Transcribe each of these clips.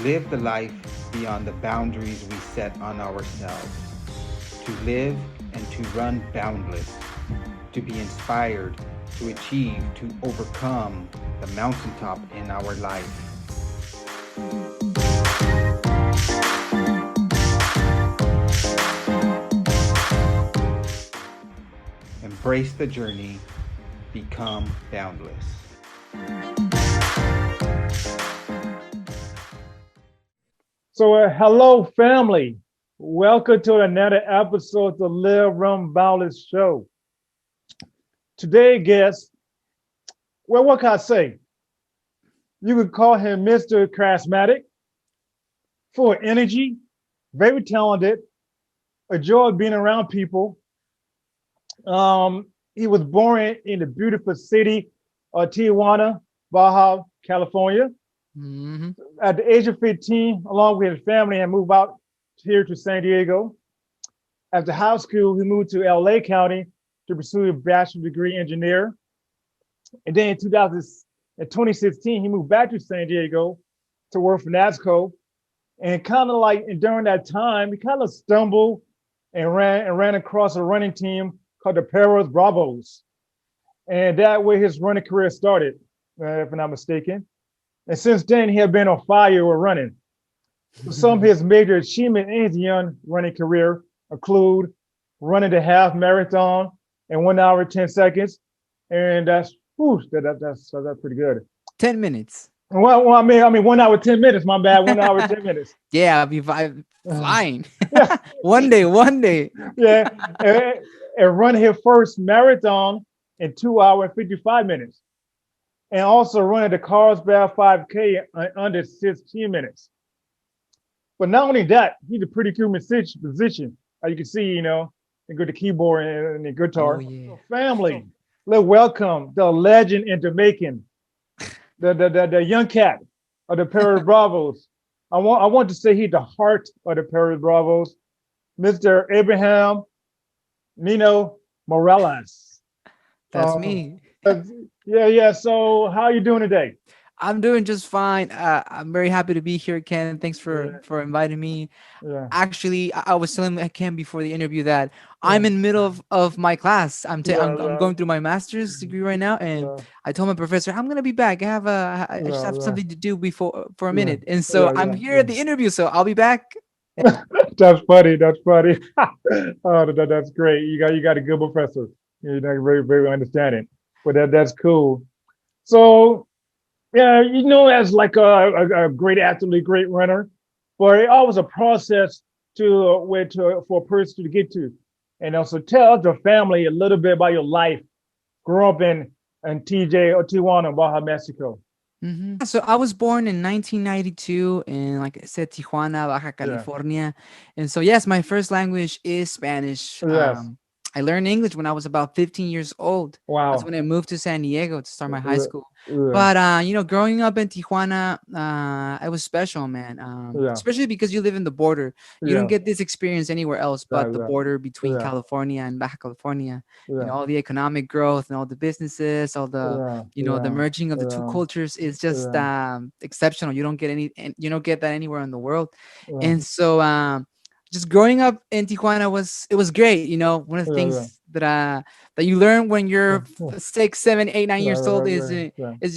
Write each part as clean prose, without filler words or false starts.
live the life beyond the boundaries we set on ourselves, to live and to run boundless, to be inspired, to achieve, to overcome the mountaintop in our life. Embrace the journey, become boundless. So, hello, family. Welcome to another episode of the Live Run Boundless Show. Today, guest, well, what can I say? You could call him Mr. Charismatic, full of energy, very talented, a joy of being around people. He was born in the beautiful city of Tijuana, Baja, California. Mm-hmm. At the age of 15, along with his family, and moved out here to San Diego. After high school, he moved to LA County to pursue a bachelor's degree engineer. And then in 2016, he moved back to San Diego to work for NASCO. And kind of like, and during that time, he kind of stumbled and ran across a running team called the Perros Bravos. And that way his running career started, if I'm not mistaken. And since then, he had been on fire with running. Some of his major achievements in his young running career include running the half marathon in 1 hour, 10 seconds. And that's pretty good. 10 minutes. Well, I mean, 1 hour, 10 minutes, my bad, 1 hour, 10 minutes. Yeah, I'll be flying. One day. Yeah, and run his first marathon in 2 hours and 55 minutes. And also running the Carlsbad 5K under 16 minutes. But not only that, he's a pretty cool musician. As you can see, you know, and good the keyboard and the guitar. Oh, yeah. Family, let's welcome the legend in Jamaican, the young cat of the Perros Bravos. I want to say he's the heart of the Perros Bravos, Mr. Abraham Niño Morales. That's me. Yeah. So how are you doing today? I'm doing just fine. I'm very happy to be here, Ken. Thanks for inviting me. Yeah. Actually, I was telling Ken before the interview that I'm in the middle of my class. I'm going through my master's degree right now, and I told my professor I'm gonna be back. I just have something to do for a minute, and so I'm here at the interview. So I'll be back. That's funny. Oh, that's great. You got a good professor. You're very understanding. But that's cool. So yeah, you know, as like a great athlete, great runner, but it always a process for a person to get to. And also tell your family a little bit about your life. Grew up in TJ or Tijuana, Baja, Mexico. Mm-hmm. So I was born in 1992 in, like I said, Tijuana, Baja California. And so, yes, my first language is Spanish. Yes. I learned English when I was about 15 years old. Wow. That's when I moved to San Diego to start my high school. Yeah. But, growing up in Tijuana, it was special, man. Especially because you live in the border. You don't get this experience anywhere else but the border between California and Baja California. You know, all the economic growth and all the businesses, all the, the merging of the two cultures is just exceptional. You don't get that anywhere in the world. And so, just growing up in Tijuana was great. You know, one of the things that you learn when you're 6, 7, 8, 9 years old is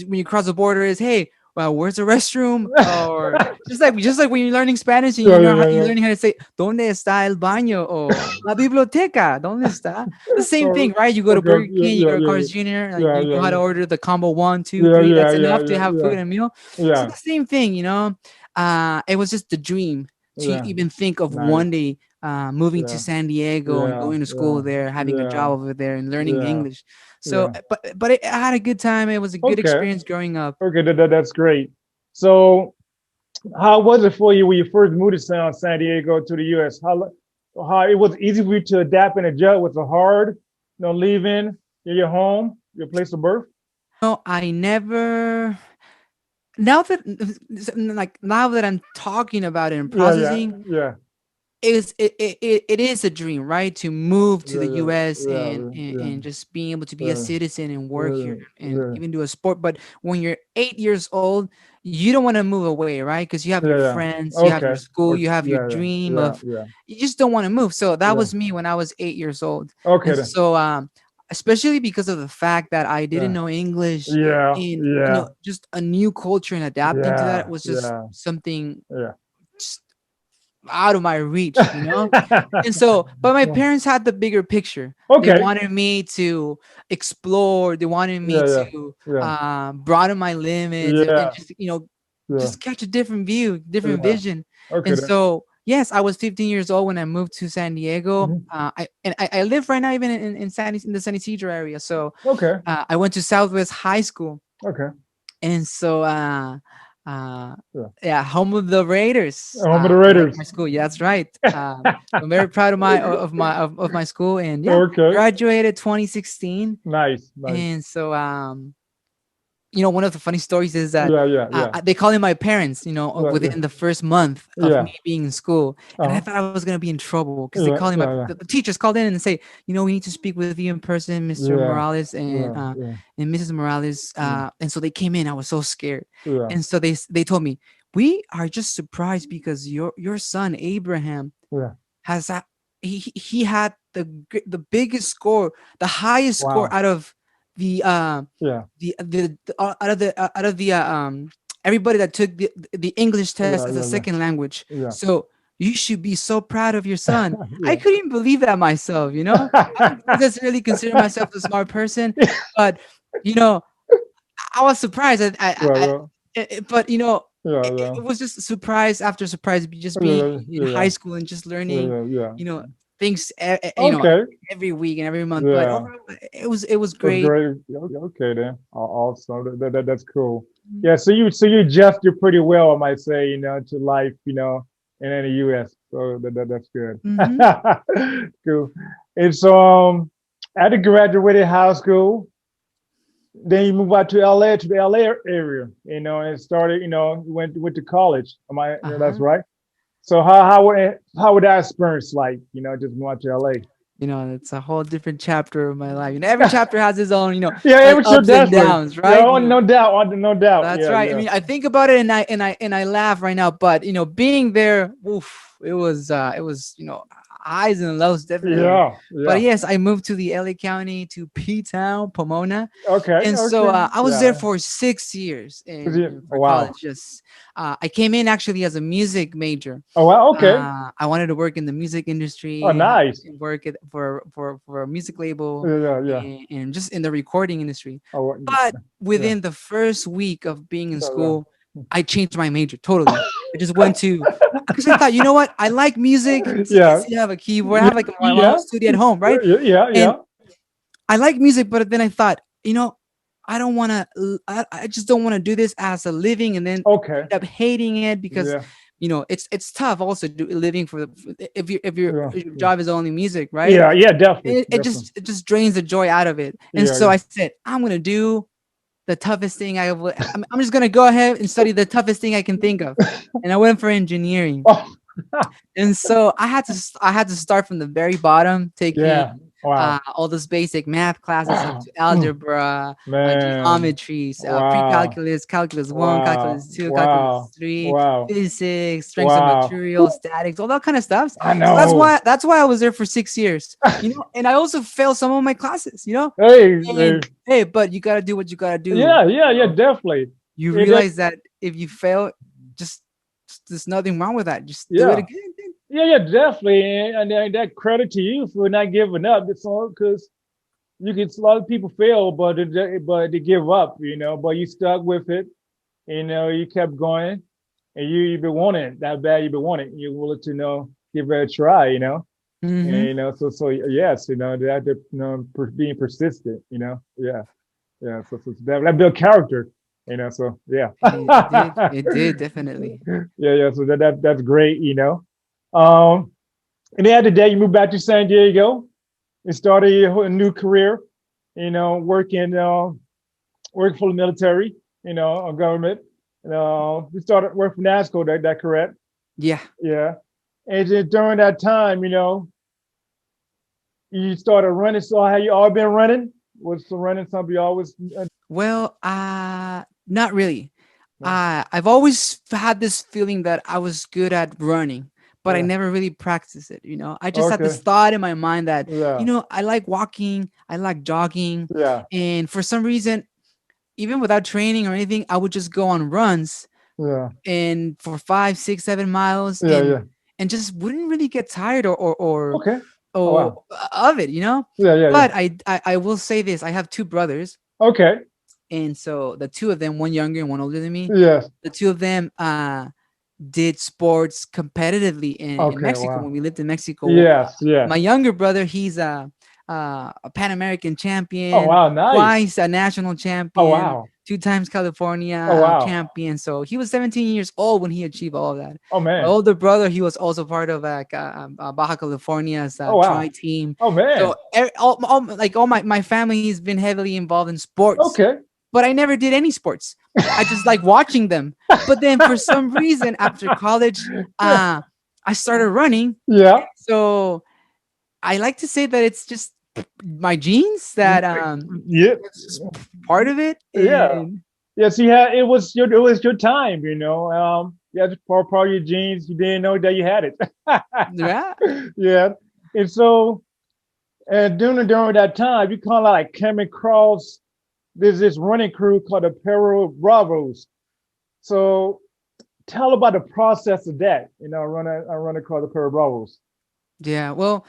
when you cross the border is, hey, well, where's the restroom? Or just like when you're learning Spanish and you're learning how to say ¿Dónde está el baño? Or la biblioteca, ¿dónde está? The same thing, right? You go to Burger King, you go to Carl's Jr., you know how to order the combo 1, 2, 3. That's enough to have food and a meal. So the same thing, you know. It was just the dream to even think of one day moving to San Diego and going to school there, having a job over there and learning English. So, but I had a good time. It was a good experience growing up. Okay, that's great. So, how was it for you when you first moved to San Diego to the U.S.? How it was easy for you to adapt and adjust? Was it hard, leaving your home, your place of birth? No, I never. Now that I'm talking about it and processing, it is a dream, right? To move to Yeah, the yeah, US yeah, and just being able to be a yeah, citizen and work yeah, here and yeah, even do a sport. But when you're 8 years old, you don't want to move away, right? Because you have your yeah, yeah. friends, you have your Okay. school, Okay. you have your Yeah, yeah, dream yeah, of, yeah, you just don't want to move. So that yeah. was me when I was 8 years old. Okay And then. so especially because of the fact that I didn't Yeah, know English yeah, and yeah, just a new culture and adapting to that yeah, was just yeah, something yeah. just out of my reach. And so, but my Well, parents had the bigger picture. They okay. wanted me to explore. They wanted me Yeah, yeah, to yeah, broaden my limits and yeah, just, yeah, just catch a different view, different yeah. vision. Okay And then. so, yes, I was 15 years old when I moved to San Diego. Mhm. I live right now even in the San Isidro area. So Okay, I went to Southwest High School, okay. and so uh Yeah. yeah, home of the Raiders. Home of the I like Raiders. my school. Yeah, that's right. I'm very proud of my school, and yeah, Okay. graduated 2016. Nice, nice. And so one of the funny stories is that Yeah, yeah, yeah, they call in my parents, yeah, yeah, within the first month of yeah. me being in school. And I Uh-huh. thought I was going to be in trouble because they Yeah, call in yeah, yeah, the teachers called in and say, we need to speak with you in person, Mr. yeah, Morales yeah, yeah, and Mrs. Morales. And so they came in. I was so scared. yeah, And so they told me, we are just surprised because your son, Abraham, yeah. has that he had the biggest score, the highest score Wow. out of Yeah, out of the everybody that took the English test yeah, as a yeah, yeah, second language. yeah. So you should be so proud of your son. I Yeah. couldn't believe that myself. I don't necessarily consider myself a smart person, but you know, I was surprised. Yeah, yeah, But yeah, it yeah, was just surprise after surprise, just yeah, being yeah, in high yeah, school and just yeah, learning, yeah, yeah. you know, things, Okay. every week and every month. But Yeah. overall, it was That's great. great. Okay, then. Awesome. That's cool. Yeah. So you adjusted pretty well, I might say, to life, and in the U.S. So that's good. Mm-hmm. Cool. And so, after graduated high school, then you move out to LA, to the LA area, and started, went to college. That's Uh-huh. right. So how would that experience like, just move out to LA? It's a whole different chapter of my life. Every chapter has its own, Yeah, it was sure ups and definitely. downs, Yeah, right? oh, no doubt, no doubt. That's Yeah, right. I yeah, mean, I think about it and I laugh right now, but being there, oof, it was highs and lows definitely. yeah, But yeah. yes, I moved to the LA County to P Town, Pomona, Okay, and so okay. I was there Yeah. for 6 years Oh, for wow. college. Just I came in actually as a music major. Oh, wow. Okay. I wanted to work in the music Oh, industry, nice. work for a music label, Yeah, yeah, yeah. and just in the recording industry. Oh, But yeah, within the first week of being in yeah, school, I changed my major totally. I just went to because I thought, you know what? I like music. It's yeah, easy to have a keyboard. I yeah, have like my own yeah, studio at home, right? yeah, yeah, And yeah. I like music, but then I thought, I don't want to. I just don't want to do this as a living, and then Okay. end up hating it because Yeah, it's tough also living yeah, if your job is only music, right? yeah, yeah. Definitely, It definitely. just it just drains the joy out of it. And Yeah, so yeah. I said, I'm gonna do the toughest thing I'm just gonna go ahead and study the toughest thing I can think of, and I went for engineering. Oh, And so I had to start from the very bottom, taking yeah. Wow. all those basic math classes up Wow. to algebra, Man. geometries, Wow. pre-calculus, calculus 1, Wow. calculus 2, calculus Wow. 3, Wow. physics, strengths of Wow. materials, statics, all that kind of stuff. I So know. that's why I was there for 6 years. And I also failed some of my classes. Hey, hey. And hey, but you gotta do what you gotta do. Yeah, yeah, yeah, definitely. You It, realize that if you fail, just there's nothing wrong with that. Just do it yeah, again. yeah, yeah, definitely. And that credit to you for not giving up. It's all because a lot of people fail, but they give up, but you stuck with it, you kept going, and you've been wanting it that bad. You've been wanting it. You're willing to give it a try, and Mm-hmm. so yes, being persistent, yeah, yeah. So that build character, so yeah. It did. It did definitely. Yeah, yeah. So that's great, Um, and then after that, you moved back to San Diego and started a new career, working working for the military, government. You started working for NASCO. That correct? Yeah. Yeah. And then during that time, you started running. So have you all been running? Was the running something you always? Well, not really. No. I've always had this feeling that I was good at running, but I Yeah. never really practiced it. I just had this Okay. thought in my mind that, Yeah. I like walking, I like jogging, Yeah. and for some reason, even without training or anything, I would just go on runs Yeah. and for 5, 6, 7 miles Yeah. Yeah. and just wouldn't really get tired or Okay. Oh or wow. of it. Yeah. Yeah. Yeah. But I will say this: I have two brothers, Okay. and so the two of them, one younger and one older than me, Yes. the two of them did sports competitively in Okay. Mexico Wow. when we lived in Mexico. Yes. My Yes. younger brother, he's a Pan American Oh champion, wow. Nice. twice a national Oh champion, wow. 2 times California Oh wow. champion. So he was 17 years old when he achieved all of that. Oh My man. older brother, he was also part of Baja California's Oh tri wow. team. Oh man. So all my family has been heavily involved in sports, Okay. but I never did any sports. I just like watching them. But then for some reason after college, I started running. Yeah. So I like to say that it's just my genes that Yeah. it's just part of it. Yeah. And Yes. Yeah. It was your time. Yeah. Just part of your genes. You didn't know that you had it. yeah, Yeah. And so, and during that time, you kind of like came across there's this running crew called the Pero Bravos. So tell about the process of that. I run across the Pero Bravos. yeah. Well,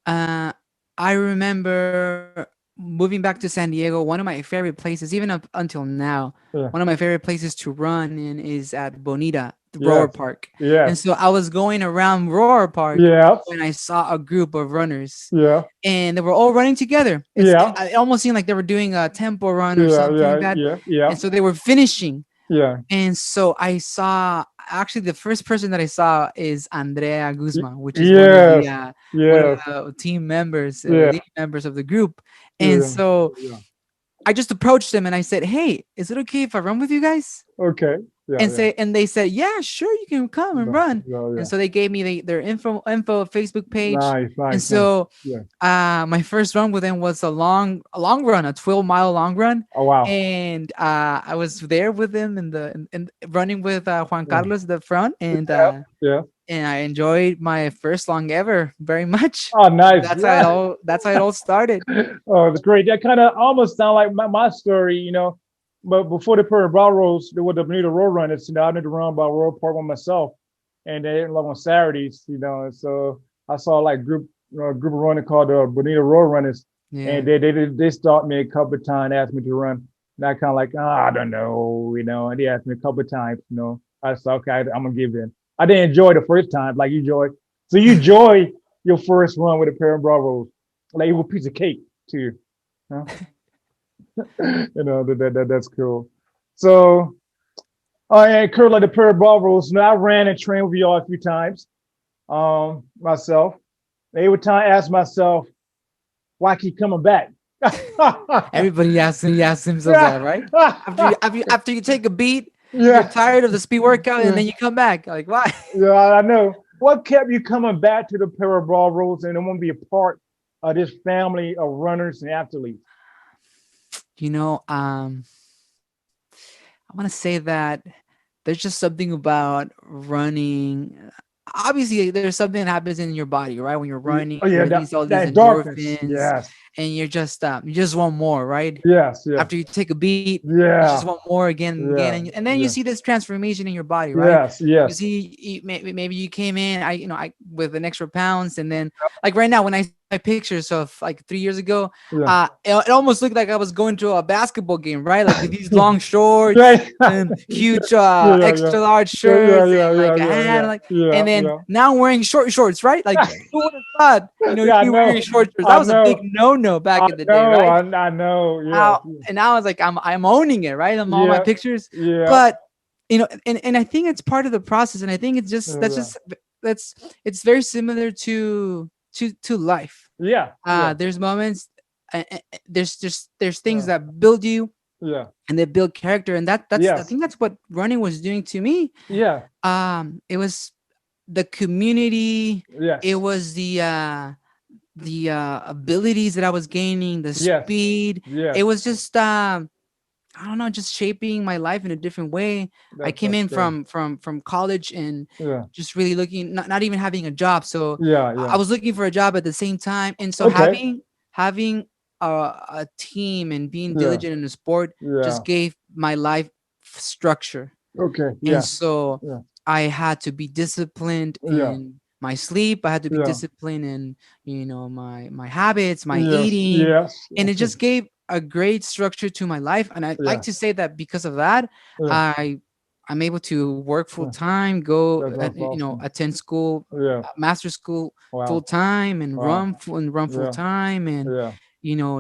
uh, I remember moving back to San Diego. One of my favorite places, even up until now, Yeah. one of my favorite places to run in is at Bonita, the Roar Yes. Park. And Yes. so I was going around Roar Park Yes. when I saw a group of runners, Yeah. and they were all running together. Yeah. It almost seemed like they were doing a tempo run or Yeah. something like Yeah. that. Yeah. Yeah. And so they were finishing. Yeah. And so I saw actually the first person that I saw is Andrea Guzman, which is Yes. one of Yes. the team members, Yeah. lead members of the group. And Yeah. so Yeah. I just approached them and I said, "Hey, is it okay if I run with you guys?" Okay. Yeah. Yeah. And they said, "Yeah, sure, you can come and Yeah. run." Yeah. And Yeah. so they gave me their info Facebook page. Nice. And Nice. Nice. so Yeah. my first run with them was a long run, a 12-mile long run. Oh wow. And I was there with them in running with Juan Yeah. Carlos at the front, Yeah. Yeah. and I enjoyed my first long ever very much. Oh, nice. That's how Yeah. it all started. Oh, that's great. That kind of almost sound like my story, But before the Prairie Brow Rolls, there were the Bonita Road Runners. I need to run by Road Park by myself, and they didn't love on Saturdays, And so I saw like group of running called the Bonita Road Runners, Yeah. and they stopped me a couple of times, asked me to run. And I kind of like, I don't know, And they asked me a couple of times. I said, okay, I'm gonna give in. I didn't enjoy the first time like you enjoyed. So you enjoy your first run with the Prairie Brow Rolls, like it was a piece of cake too. Huh? That's cool. So, Kurt, like the Prairie Bravos, I ran and trained with y'all a few times. Myself, every time I ask myself, why I keep coming back? Everybody asks themselves that, right? After you take a beat, you're tired of the speed workout, and then you come back. Like, why? Yeah, I know. What kept you coming back to the Prairie Bravos and want to be a part of this family of runners and athletes? I want to say that there's just something about running. Obviously, there's something that happens in your body, right? When you're running, Oh you yeah, release all these that darkness. endorphins, Yes. and you just want more, right? Yes. Yeah. After you take a beat, you Yeah. just want more again and again, Yeah. and then you Yeah. see this transformation in your body, right? Yes. You Yes. see, maybe you came in, I with an extra pounds, and then like right now when I see my pictures of like 3 years ago, Yeah. it almost looked like I was going to a basketball game, right? Like with these long shorts Right. and huge Yeah, extra yeah. large Yeah, shirts yeah, and like yeah, a yeah, hat, yeah, like, yeah, and then yeah. now I'm wearing short shorts, right? Like who would have thought, Yeah, I you wearing know. short shorts? I That was a big know. no back I in the day, know. right? I know. Yes. Now and now it's like I'm owning it, right? I'm all my Yeah. pictures, Yeah. but and I think it's part of the process, and I think it's just Yeah. that's it's very similar to life. Yeah. Yeah. There's moments, there's things Yeah. that build you Yeah. and they build character, and that's I Yes. think that's what running was doing to me. Yeah. It was the community. Yes. It was the abilities that I was gaining, the Yes. speed. Yes. It was just I don't know, just shaping my life in a different way. I came That's in great. from college and Yeah. just really looking, not even having a job. So Yeah. I Yeah. was looking for a job at the same time. And so Okay. having a team and being Yeah. diligent in the sport Yeah. just gave my life structure. Okay. And Yeah. so Yeah. I had to be disciplined Yeah. in my sleep. I had to be Yeah. disciplined in, my habits, my Yes. eating, Yes. and it Okay. just gave a great structure to my life. And I like Yeah. to say that because of that, Yeah. I'm able to work full Yeah. time, go That's awesome. attend school, Yeah. master school full Wow. time, and Wow. run full Yeah. time, and Yeah.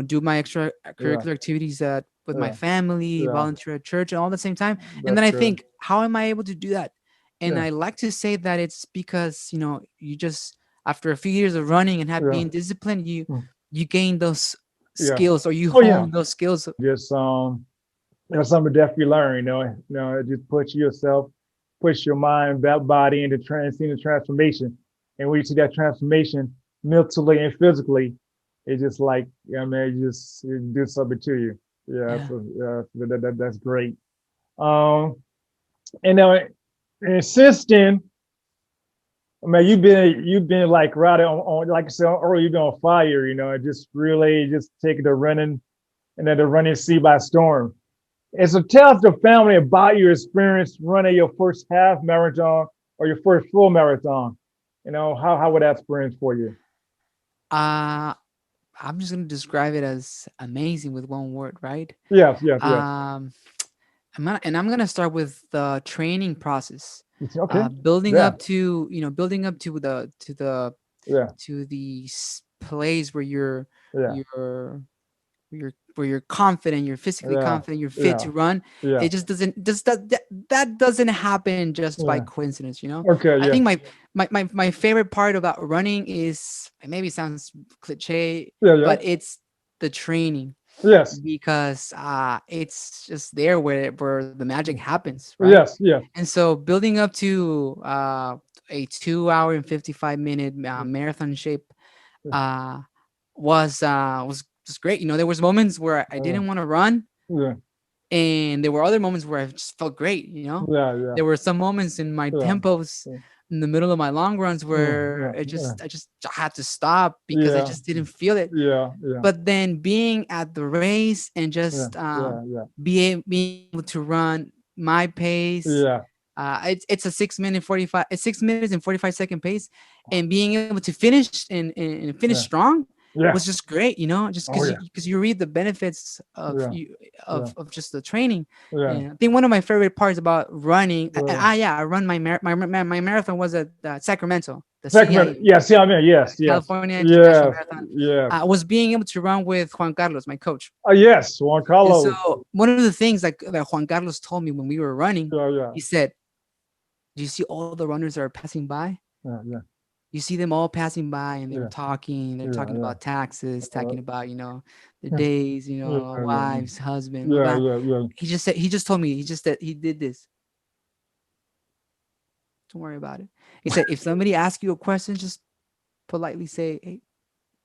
do my Yeah. extracurricular activities that with my Yeah. family, Yeah. volunteer at church, and all at the same time. And That's then I good. think, how am I able to do that? And Yeah. I like to say that it's because you just, after a few years of running and have Yeah. being disciplined, you Mm. you gain those Yeah. skills, or you Oh yeah. hone those skills. Just something to definitely learn. Just push your mind, that body into seeing the transformation. And when you see that transformation mentally and physically, it's just like, man, it do something to you. Yeah, Yeah. so that's great. Um, and now, and since then, I mean, you've been like right on like I said earlier, you've been on fire. And just really just taking the running and then the running sea by storm. And so tell us the family about your experience running your first half marathon or your first full marathon. How was that experience for you? Uh I'm just gonna describe it as amazing with one word, right? Yes, yes, yes. Um, I'm gonna start with the training process. Okay. Building Yeah, up to building up to yeah, the place where yeah, you're where you're confident, you're physically yeah, confident, you're fit yeah, to run. yeah, It just doesn't just that doesn't happen just by yeah. coincidence. Okay, I yeah, think my favorite part about running is, it maybe sounds cliche, yeah, yeah. but it's the training, Yes, because it's just there where the magic happens, right? yes, yes. And so building up to a 2 hour and 55 minute marathon shape uh, was great. There was moments where I Yeah, didn't want to run, yeah, and there were other moments where I just felt great. yeah, yeah, There were some moments in my yeah, tempos in the middle of my long runs yeah, where yeah, yeah, I just had to stop because I yeah, just didn't feel it. yeah, yeah, But then being at the race and yeah, just yeah, yeah, being able to run my pace, yeah. it's a 6 minutes and 45 second pace, and being able to finish and finish Yeah. strong was Yeah. just great, just Oh yeah. because you read the benefits of Yeah. you Yeah. of just the training. Yeah. And I think one of my favorite parts about running, Yeah. yeah, I run my marathon was at Sacramento, the Sacramento. CIA, Yes. Yeah. I mean, yes. Yes. California International Yes. Marathon. Yes. Was being able to run with Juan Carlos, my coach. Yes. Juan And Carlos. so one of the things that Juan Carlos told me when we were running, Yeah. Yeah. he said, "Do you see all the runners that are passing by? Yeah. Yeah. You see them all passing by, and they're Yeah. talking. They're Yeah. talking Yeah. about taxes, Uh, talking about their days, yeah. Yeah. wives, husband, blah Yeah. blah." Yeah. Yeah. He just told me, he just said he did this. Don't worry about it. He said, if somebody asks you a question, just politely say, "Hey,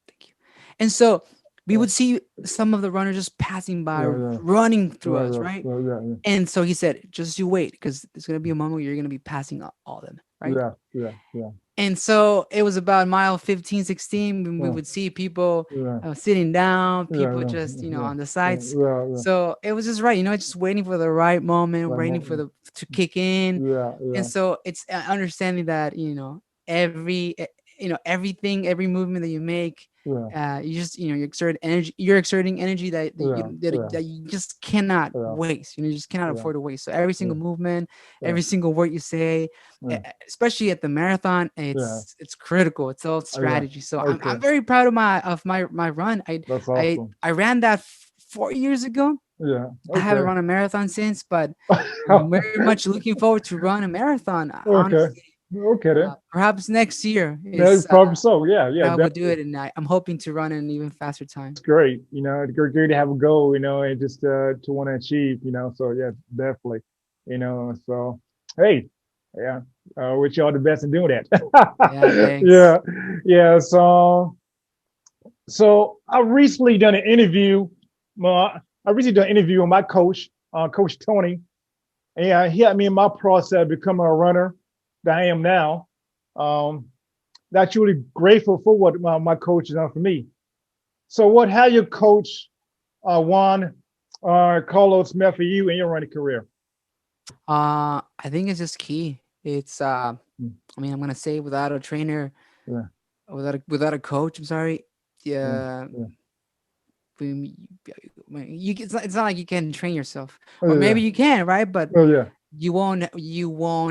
thank you." And so we would see some of the runners just passing by, Yeah. Yeah. running through Yeah. us, Yeah. right? Yeah. Yeah. Yeah. And so he said, just you wait, because there's gonna be a moment where you're gonna be passing all of them, right? Yeah. Yeah. Yeah. And so it was about mile 15, 16, when we Yeah. would see people Yeah. sitting down, Yeah. people Yeah. just, Yeah. on the Yeah. sides. Yeah. Yeah. So it was just right, just waiting for the right moment, Right waiting for moment. the to kick in. Yeah. And Yeah. so it's understanding that, everything, every movement that you make, Yeah. you just, you're exerting energy Yeah. Yeah. that you just cannot Yeah. waste. You just cannot Yeah. afford to waste. So every Yeah. single movement, Yeah. every single word you say, Yeah. especially at the marathon, Yeah. it's critical. It's all Oh, yeah. strategy. So Okay. I'm very proud of my run. That's I awesome. I ran that 4 years ago. Yeah. I haven't Okay. run a marathon since, but I'm very much looking forward to run a marathon. Okay. Honestly, Okay then. perhaps next year Yeah, is probably so. Yeah, when yeah, I will do definitely. it, and I'm hoping to run in an even faster time. It's great. It's great to have a goal, and just to want to achieve, So yeah, definitely. So hey, yeah. which y'all the best in doing Yeah, that. thanks. Yeah, yeah. So I recently done an interview. I recently done an interview with my coach, Coach Tony, and he helped me in my process of becoming a runner that I am now. Um, that's really grateful for what my coach has done for me. So, what have your coach Juan Carlos meant for you in your running career? I think it's just key. It's Mm, I mean, I'm gonna say without a trainer, yeah, without a coach, I'm sorry. yeah, Yeah, yeah, it's not like you can train yourself, oh, or yeah, maybe you can, right? But oh, yeah, you won't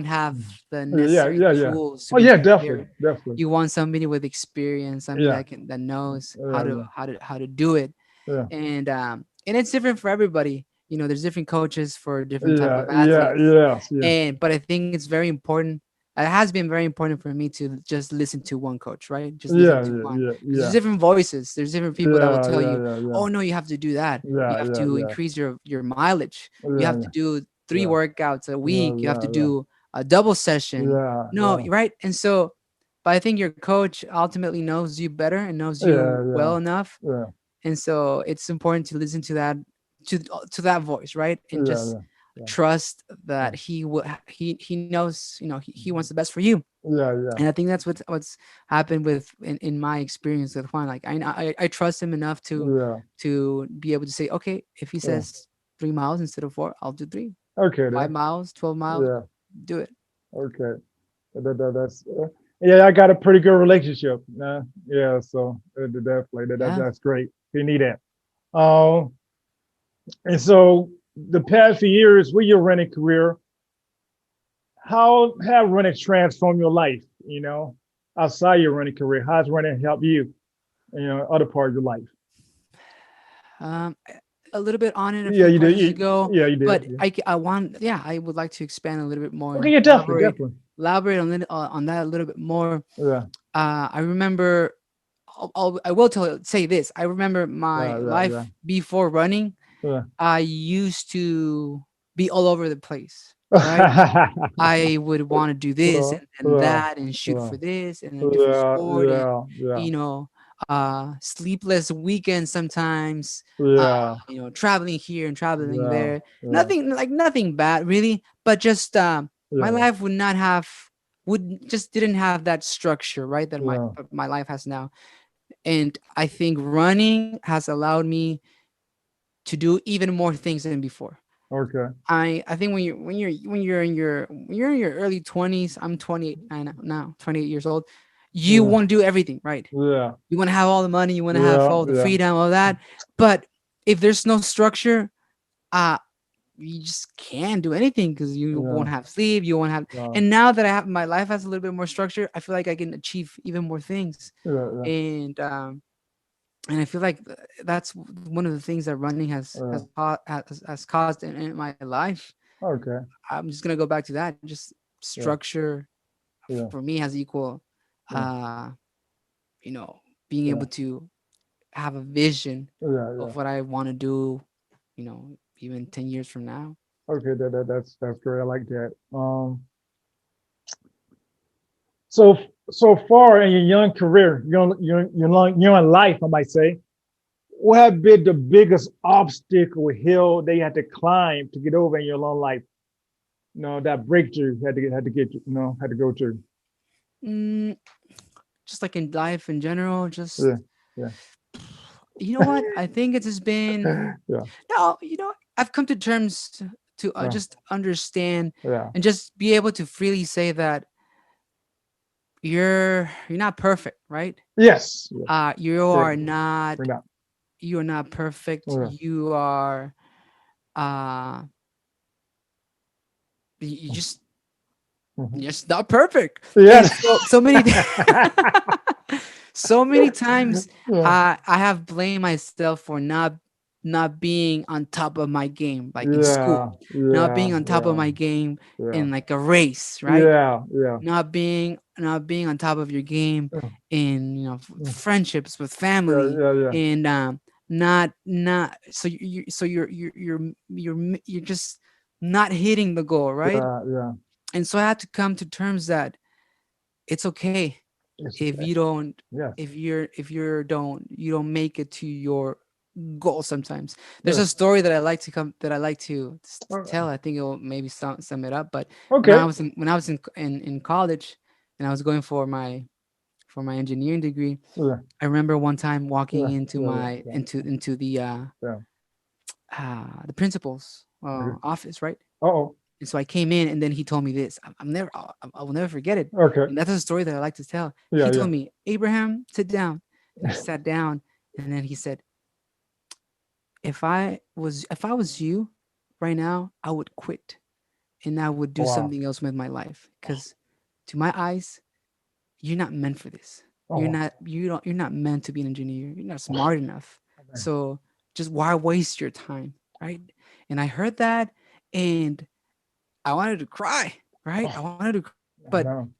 have mm, the yeah, necessary yeah, yeah. tools to Oh, be yeah, definitely, prepared. definitely. You want somebody with experience, somebody Yeah, that knows how yeah, to yeah, do it. yeah, And it's different for everybody. There's different coaches for different type yeah, of yeah, athletes. yes, yeah, But I think it's very important. It has been very important for me to just listen to one coach, right? Just listen yeah, to yeah, one, yeah, because there's yeah, different voices. There's different people that will yeah, tell yeah, you, yeah, yeah, "Oh no, you have to do that. You yeah, have yeah, to yeah, increase your mileage. You have yeah, to do three yeah, workouts a yeah, week. You have to yeah, yeah, do a double session." yeah, No, yeah, you're right. And so, but I think your coach ultimately knows you better and knows you yeah, well enough, yeah, and so it's important to listen to that, to that voice, right? And yeah, just yeah, yeah, trust that yeah, he knows, he wants the best for you. yeah, yeah, And I think that's what's happened in my experience with Juan. Like I trust him enough yeah, to be able to say, okay, if he yeah. says 3 miles instead of four, I'll do three. Okay, Five then. miles 12 miles, Yeah. do it. Okay. That's yeah. I got a pretty good relationship. Yeah. So definitely Yeah. that's great. You need that. Um. And so the past few years with your running career, how have running transformed your life? Outside your running career, how's running help you? Other part of your life. um a little bit on it a Yeah, few you did. questions ago, Yeah, you did. but Yeah. I want, yeah, I would like to expand a little bit more Okay. and Yeah. Definitely. Definitely. elaborate on that a little bit more. Yeah. I remember, I will say this. I remember my Yeah. Yeah. life before running. Yeah. I used to be all over the place, right? Yeah. I would want to do this Yeah. and Yeah. that and shoot Yeah. for this and a different Yeah. sport, and Yeah. Yeah. you know, sleepless weekends sometimes, Yeah. traveling here and traveling Yeah. there. Yeah. Nothing bad really, but just my Yeah. life would just didn't have that structure, right? That Yeah. my life has now. And I think running has allowed me to do even more things than before. Okay. I think when you're in your early 20s, I'm 28 now, 28 years old. You Yeah. want to do everything, right? Yeah. You want to have all the money, you want to have Yeah. all the Yeah. freedom, all that. But if there's no structure, uh you just can't do anything because you Yeah. won't have sleep, you won't have. Yeah. And now that my life has a little bit more structure, I feel like I can achieve even more things. Yeah. Yeah. And I feel like that's one of the things that running Yeah. has caused in my life. Okay. I'm just gonna go back to that. Just Yeah. structure Yeah. for me has equal, Yeah. uh, being able Yeah. to have a vision Yeah. Yeah. of what I want to do. Even 10 years from now. Okay. That's great. I like that. So so far in your young career, young life, I might say, what have been the biggest obstacle hill they had to climb to get over in your long life? That breakthrough had to get had to go through. Mm, just like in life in general, Yeah. just Yeah. what I think it has been. Yeah. No, I've come to terms to Yeah. just understand Yeah. and just be able to freely say that you're not perfect, right? Yes. Yes. You Great. are not Bring that. perfect. Yeah. You are uh you Mhm. you're just not perfect. And Yes. so many so many times Yeah. I have blamed myself for not being on top of my game, like in school, Yeah. not Yeah. being on top of Yeah. my game Yeah. in like a race, right? Yeah. Yeah. Not being on top of your game Yeah. in Yeah. friendships with Yeah. family, Yeah. Yeah. and not so you're just not hitting the goal, right? Yeah. Yeah. And so I had to come to terms that it's okay It's if okay. you don't, Yes. you don't make it to your goal. Sometimes there's Yes. a story that I like to Uh, tell. I think it will maybe sum it up. But Okay. when I was in college, and I was going for my engineering degree, Yeah. I remember one time walking Yeah. into Yeah. Yeah. my Yeah. into Yeah. the principal's Okay. office, right? Uh-oh. And so I came in, and then he told me this. I will never forget it. Okay. And that's a story that I like to tell. Yeah. He Yeah. told me, Abraham, sit down. And I sat down, and then he said, if I was you right now, I would quit and I would do Wow. something else with my life. Because to my eyes, you're not meant for this. Oh, wow. You're not meant to be an engineer. You're not smart enough. Okay. So just why waste your time? Right. And I heard that, and I wanted to cry, right? I Oh, wanted to cry, I but know.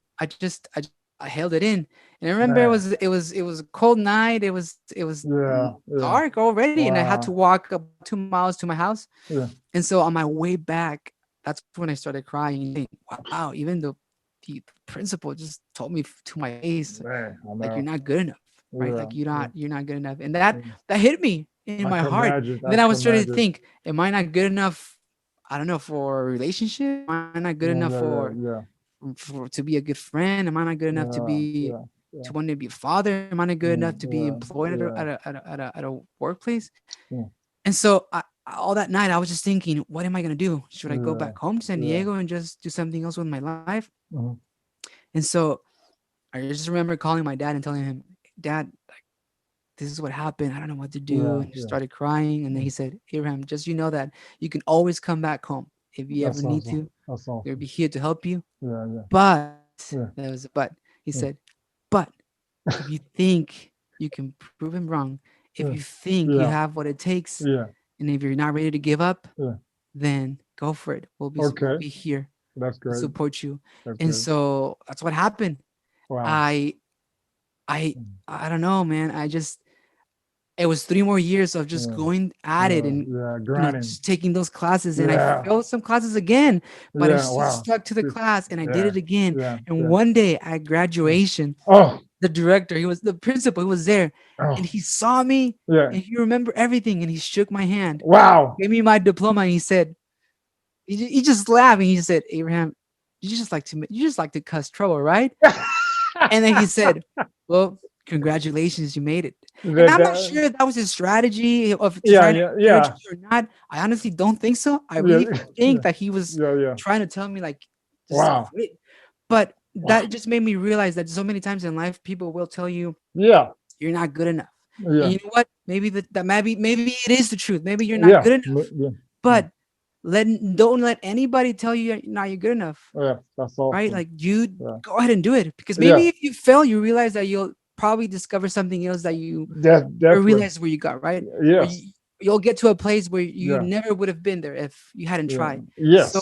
I held it in. And I remember Man. it was a cold night. It was Yeah. Yeah. dark already, and I had to Wow. walk about 2 miles to my house. Yeah. And so on my way back, that's when I started crying and saying, wow, even the principal just told me to my face, Man. I like, you're know. not good enough, right? Yeah. Like Yeah. you're not good enough. And Yeah. that hit me in I my can heart. imagine. And I then I can was starting to imagine. think, am I not good enough? I don't know, for a relationship? Am I not good Yeah. enough Yeah. Yeah. Yeah. for to be a good friend? Am I not good enough Yeah. Yeah. to Yeah. want to be a father? Am I not good Yeah. enough to be Yeah. employed Yeah. at a workplace? Yeah. And so all that night, I was just thinking, what am I gonna do? Should I go Yeah. back home to San Yeah. Diego and just do something else with my life? Mhm. And so I just remember calling my dad and telling him, Dad, this is what happened. I don't know what to do. Yeah. And he Yeah. started crying. And then he said, Abraham, just you know that you can always come back home if you ever That's need awesome. to. That's We'll awesome. be here to help you. Yeah. Yeah. But Yeah. there was a but. He Yeah. said, but if you think you can prove him wrong, if you Yeah. think you Yeah. have what it takes, Yeah. and if you're not ready to give up, Yeah. then go for it. We'll Okay. be here That's to great. support you. That's And great. so that's what happened. Wow. I I Mm. I don't know, man. It was 3 more years of just Yeah. going at it, Yeah. and Yeah. Grinding. just taking those classes, and I Yeah. failed some classes again, but I Yeah. still Wow. stuck to the class, and I did Yeah. it again. Yeah. And Yeah. one day at graduation, Oh. the director, the principal, he was there, and Oh. he saw me, Yeah. and he remembered everything, and he shook my hand, Wow. gave me my diploma, and he said, he just laughed, and he said, Abraham, you just like to cause trouble, right? And then he said, well, congratulations, you made it. And I'm not That, sure if that was his strategy of to yeah. try to Yeah. encourage Yeah. me or not. I honestly don't think so. I Yeah. really think Yeah. that he was Yeah. Yeah. trying to tell me, like, just Wow. quit. But Wow. that just made me realize that so many times in life, people will tell you Yeah. you're not good enough. And Yeah. you know what? Maybe it is the truth. Maybe you're not Yeah. good enough. Yeah. But don't let anybody tell you you're good enough, Yeah. That's right? awesome. Like, you Yeah. go ahead and do it, because Yeah. maybe if you fail, you realize that you'll probably discover something else that you That never definitely. realized where you got, right? Or Yes. you'll get to a place where you Yeah. never would have been there if you hadn't Yeah. tried. So Yes.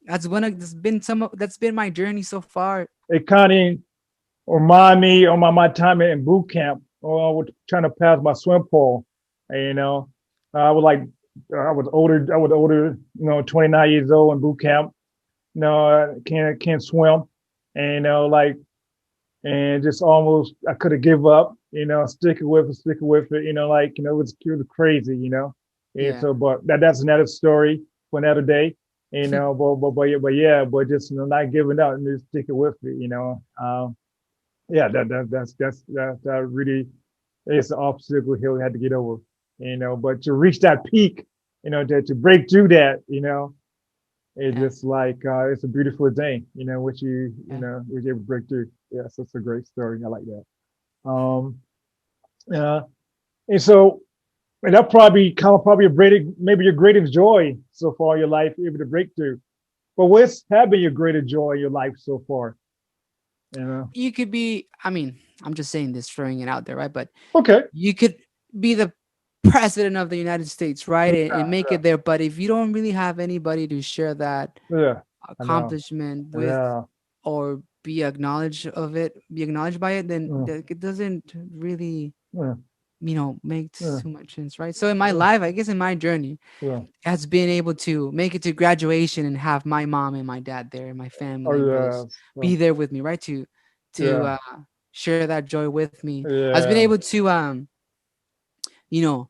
that's been my journey so far. It kind of remind me on my time in boot camp. Or I was trying to pass my swim pole. And, I was like, I was older. I was older. 29 years old in boot camp. I can't swim. And like, and just almost I could have give up. Sticking with it. Like, it was crazy. And Yeah. so, but that's another story for another day. But just not giving up and just sticking with it. Yeah, that really is the obstacle he had to get over. But to reach that peak, to break through that, it's Yeah. just like it's a beautiful thing, which Yeah. which you able to break through. Yes, that's a great story. I like that. Um, uh, and so and that probably maybe your greatest joy so far in your life, able to break through. But what's have been your greatest joy in your life so far? You know? You could be, I mean, I'm just saying this, throwing it out there, right? But Okay. you could be the president of the United States, right? And make it there. But if you don't really have anybody to share that Yeah. I know. accomplishment with, Yeah. or be acknowledged by it, then Mm, it doesn't really mm. make Yeah. too much sense, right? So in my life, I guess in my journey, Yeah. has been able to make it to graduation and have my mom and my dad there, and my Oh family members yes. be there with me, right? To Yeah. share that joy with me. Has been Yeah. able to you know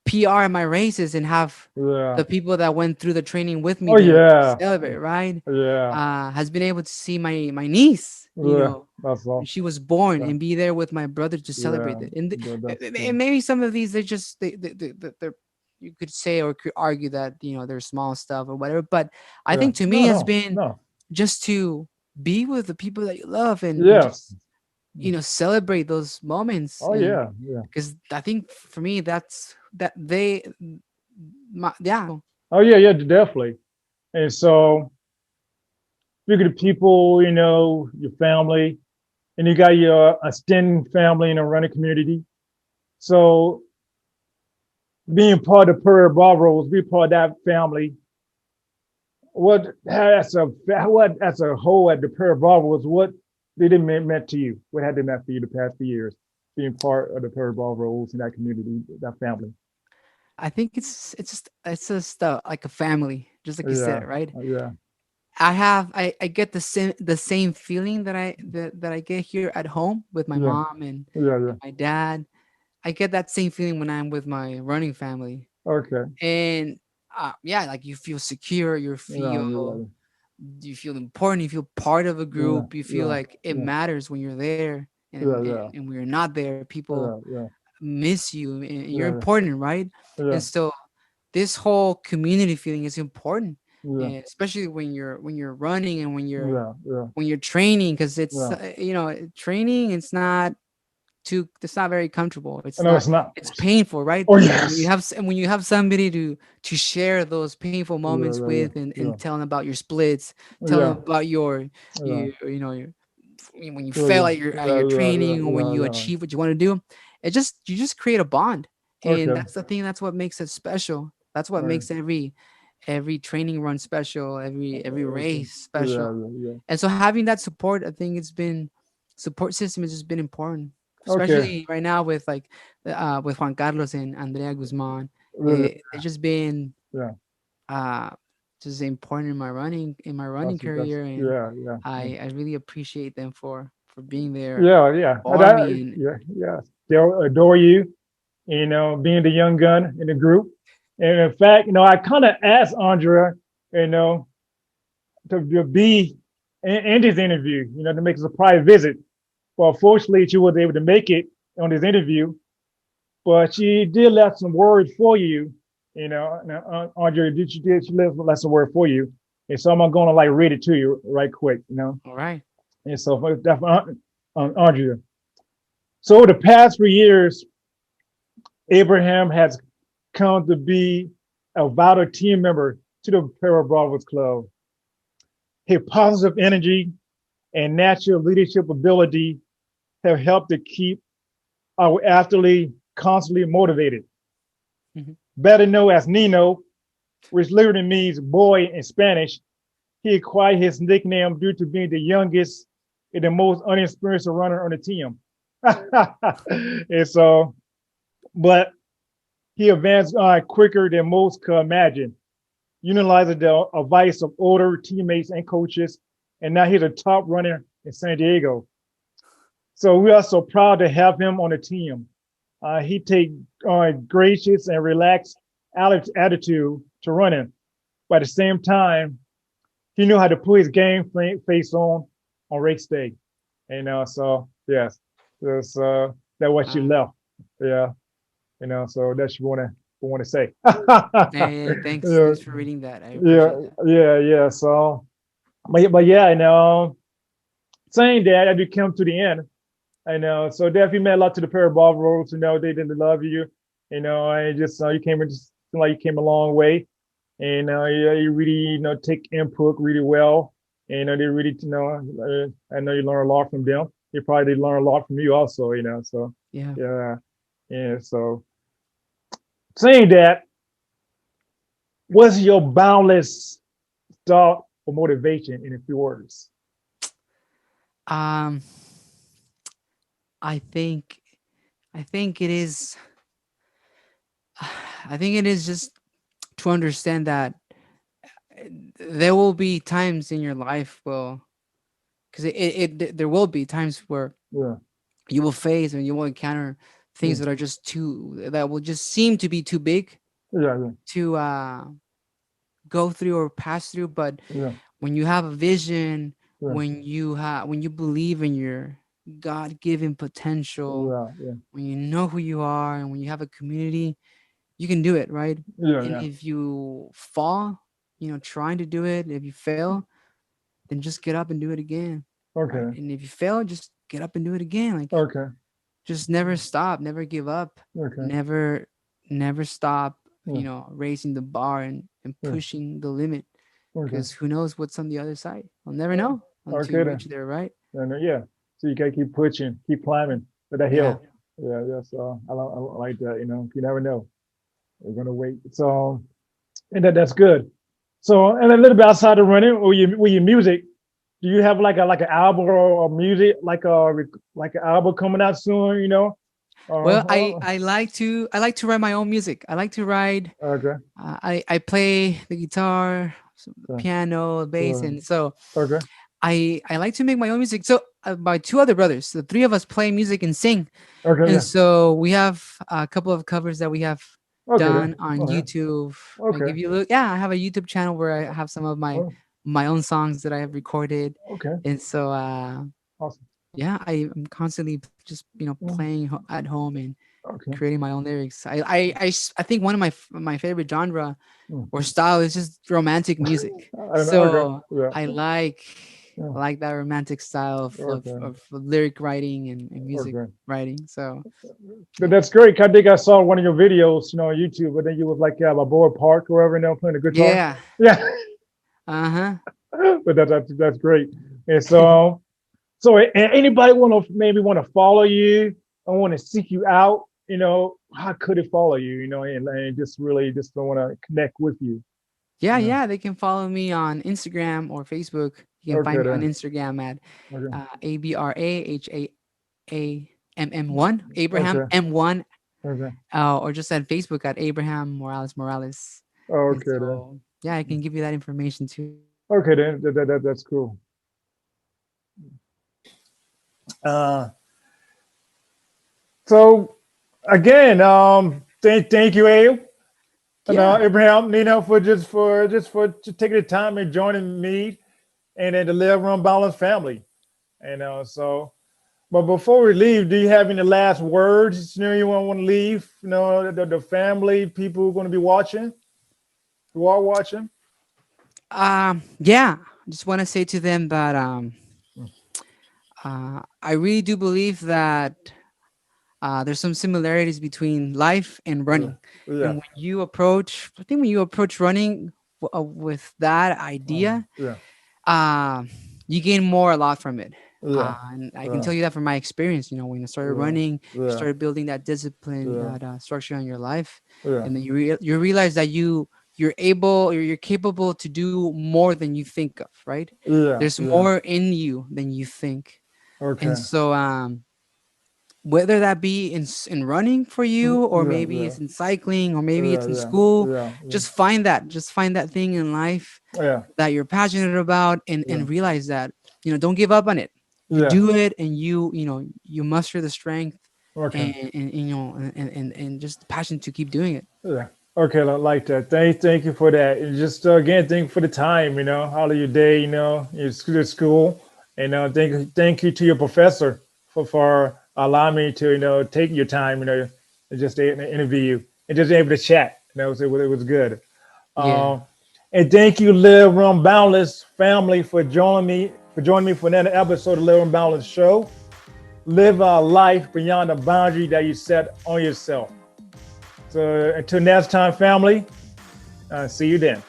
PR my races and have Yeah. the people that went through the training with me Oh there to yeah. celebrate, right? Yeah. Has been able to see my niece, Yeah. That's when all. she was born, Yeah. and be there with my brother to celebrate Yeah. it. And, That's and true. maybe some of these, they're, you could say or could argue that they're small stuff or whatever. But I Yeah. think to me No. has No. been No. just to be with the people that you love, and just Yes. celebrate those moments. Oh And yeah. Yeah. because I think for me yeah. Oh yeah. Yeah. Definitely. And so, speaking of people, your family, and you got your extended family in a running community. So, being part of Prairie Barbaros, be part of that family. What as a whole at the Prairie Barbaros, what did it meant to you? What had it meant for you the past few years, being part of the Prairie Barbaros in that community, that family? I think it's just like a family, just like you Yeah. said, right? Yeah. I get the same feeling that I get here at home with my Yeah. mom Yeah. and Yeah. my dad. I get that same feeling when I'm with my running family. Okay. And yeah, like you feel secure, Yeah. Yeah. you feel important, you feel part of a Yeah. group, you feel Yeah. like it Yeah. matters when you're there. and Yeah. and, Yeah. and when you're not there, people Yeah. Yeah. miss you, and you're Yeah. important, right? Yeah. And so this whole community feeling is important, Yeah. especially when you're running, and when you're Yeah. Yeah. when you're training, because it's Yeah. training, it's not very comfortable. I know it's not. It's painful, right? Oh And when you yes. have somebody to share those painful Yeah. moments Yeah. with, and Yeah. tell them about your splits, tell them Yeah. about your Yeah. your when you Yeah. fail Yeah. at Yeah. your Yeah. Yeah. training, or when Yeah. you Yeah. achieve what you want to do. You just create a bond. And Okay. that's the thing, that's what makes it special. That's what Right. makes every training run special, every Okay. race Yeah. special. Yeah. Yeah. And so having that support, I think support system has just been important, Okay. especially right now with Juan Carlos and Andrea Guzman. Really. It's just been Yeah. uh just important in my running That's career. And yeah. Yeah. Yeah. I really appreciate them for being there Yeah. Yeah. for me. And Yeah. Yeah. They'll adore you. Being the young gun in the group. And in fact, I kind of asked Andrea, you know, to be in this interview, to make a surprise visit. Well, fortunately, she was able to make it on this interview, but she did left some words for you. Andrea, she left some word for you, and so I'm going to like read it to you right quick. all right. And so that's Andrea. So over the past 3 years, Abraham has come to be a vital team member to the Para Bravos Club. His positive energy and natural leadership ability have helped to keep our athlete constantly motivated. Mhm. Better known as Niño, which literally means boy in Spanish, he acquired his nickname due to being the youngest and the most unexperienced runner on the team. And so, but he advanced quicker than most could imagine, utilizing the advice of older teammates and coaches, and now he's a top runner in San Diego. So we are so proud to have him on the team. He takes gracious and relaxed attitude to running, but at the same time, he knew how to put his game face on race day. So yes, that's that what she Uh, left. Yeah, so that's what you want to say. hey, thanks Yeah, thanks for reading that. I yeah, appreciate that. yeah. So, but yeah, saying that as we come to the end, I know. So definitely meant a lot to the pair of Barbaros. They didn't love you. And just you came in just like you came a long way. And yeah, you really take input really well. And they really I know you learn a lot from them. They probably learn a lot from you also. So Yeah. yeah, yeah. So saying that, what's your boundless thought or motivation in a few words? Um, I think I think it is. I think it is just to understand that there will be times in your life, well, because there will be times where Yeah. you will face and you will encounter things Yeah. that are just that will just seem to be too big Yeah. Yeah. to go through or pass through. But Yeah. when you have a vision, Yeah. when you believe in your God-given potential, Yeah. Yeah. when you know who you are, and when you have a community, you can do it, right? Yeah. And Yeah. if you fall, trying to do it, if you fail, then just get up and do it again, right? Okay. And if you fail, just get up and do it again. Like, Okay. just never stop, never give up, Okay. never never stop, Yeah. raising the bar and Yeah. pushing the limit, Okay. because who knows what's on the other side. I'll never know until Okay you then. reach there, right? And yeah. So you gotta keep pushing, keep climbing to the Yeah. hill. Yeah. Yeah. So I like that. You never know. We're gonna wait. So and that's good. So and a little bit outside of running, with your music, do you have like an album or music like an album coming out soon? Well, Uh, I like to write my own music. I like to write. okay. I play the guitar, Uh, piano, bass, uh, and so okay. I like to make my own music. So my two other brothers, the three of us play music and sing, Okay. and Yeah. so we have a couple of covers that we have Okay then. done on Okay. YouTube. I Okay. give you a look. Yeah, I have a YouTube channel where I have some of Oh, my own songs that I have recorded, okay. and so Awesome. yeah, I'm constantly just Mm, playing at home and okay. creating my own lyrics. I think one of my favorite genre Mm. or style is just romantic music. Okay. So Yeah. I like Yeah. I like that romantic style Okay. of lyric writing and music Okay. writing. So But yeah. that's great. I think I saw one of your videos, on YouTube. But then you was like a Board Park or wherever, playing the guitar. Yeah. Yeah. Uh-huh. But that's great. And so anybody want to follow you or want to seek you out, how could it follow you, and just really just want to connect with you. Yeah, Yeah. yeah. They can follow me on Instagram or Facebook. You can find Okay me on then. Instagram at Okay. ABRAHAM1, Abraham Okay. M1, Okay. or just at Facebook at Abraham Morales. And Okay then. so, yeah, I can give you that information too. Okay then. That's cool. Uh, so again, thank you, Abe. And Yeah. Abraham, for taking the time and joining me and then the Live Run Balance family. But before we leave, do you have any last words? You want to leave? The family, people who are going to be watching, who are watching. Yeah. I just want to say to them that Mm. I really do believe that there's some similarities between life and Yeah, running. yeah, And I think when you approach running with that idea, yeah, uh, you gain a lot from it. yeah, And I can yeah, tell you that from my experience. When I started yeah, running, you yeah, started building that discipline, yeah, that structure on your life, yeah, and then you realize that you're capable to do more than you think of. Right? yeah, There's yeah. more in you than you think, and Okay. so whether that be in running for you, or Yeah, maybe yeah, it's in cycling, or maybe yeah, it's in yeah, school, yeah, yeah, just find that thing in life yeah, that you're passionate about, yeah, and realize that don't give up on it. You yeah. do it, and you muster the strength, Okay. and just the passion to keep doing it. Yeah. Okay, I like that. Thank you for that. And just again, thank you for the time. All of your day. Your school. And thank you to your professor for allowing me to take your time. And just to interview you and just able to chat. It was good. Yeah. Um, and thank you, Live Run Boundless family, for joining me for another episode of Live Run Boundless show. Live a life beyond the boundary that you set on yourself. So until next time, family, see you then.